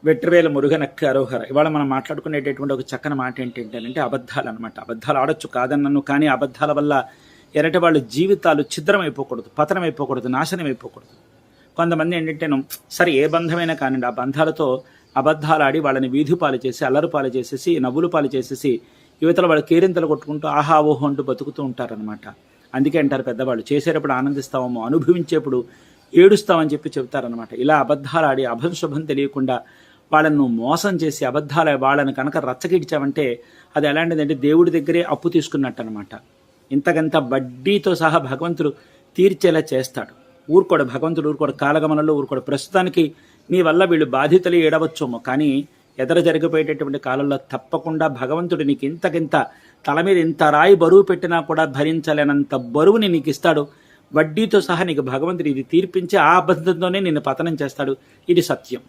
వెట్రివేల మురుగనక్కి అరోహర. ఇవాళ మనం మాట్లాడుకునేటటువంటి ఒక చక్కని మాట ఏంటంటే అబద్ధాలు అనమాట. అబద్ధాలు ఆడొచ్చు కాదన్నను, కానీ అబద్ధాల వల్ల ఎరటి వాళ్ళ జీవితాలు ఛిద్రం అయిపోకూడదు, పతనం అయిపోకూడదు, నాశనం అయిపోకూడదు. కొంతమంది ఏంటంటే సరే ఏ బంధమైనా కానివ్వండి, ఆ బంధాలతో అబద్ధాలు ఆడి వాళ్ళని వీధి పాలు చేసి, అల్లరు పాలు చేసేసి, నవ్వులు పాలు చేసేసి, యువతల వాళ్ళు కేరింతలు కొట్టుకుంటూ ఆహా ఓహో అంటూ బతుకుతూ ఉంటారనమాట. అందుకే అంటారు పెద్దవాళ్ళు, చేసేటప్పుడు ఆనందిస్తామో అనుభవించేప్పుడు ఏడుస్తామని చెప్పి చెబుతారనమాట. ఇలా అబద్ధాలు ఆడి అభంశుభం తెలియకుండా వాళ్ళను మోసం చేసి అబద్ధాలు వాళ్ళని కనుక రచ్చకిడ్చామంటే అది ఎలాంటిదంటే దేవుడి దగ్గరే అప్పు తీసుకున్నట్టు అనమాట. ఇంతకంత వడ్డీతో సహా భగవంతుడు తీర్చేలా చేస్తాడు. ఊరుకోడు భగవంతుడు, ఊరుకోడు కాలగమనంలో ఊరుకోడు. ప్రస్తుతానికి నీ వల్ల వీళ్ళు బాధితులు ఏడవచ్చేమో, కానీ ఎదర జరిగిపోయేటటువంటి కాలంలో తప్పకుండా భగవంతుడు నీకు ఇంతకింత తల మీద ఇంత రాయి బరువు పెట్టినా కూడా భరించలేనంత బరువుని నీకు ఇస్తాడు. వడ్డీతో సహా నీకు భగవంతుడు ఇది తీర్పించి ఆ అబద్ధంతోనే నిన్ను పతనం చేస్తాడు. ఇది సత్యం.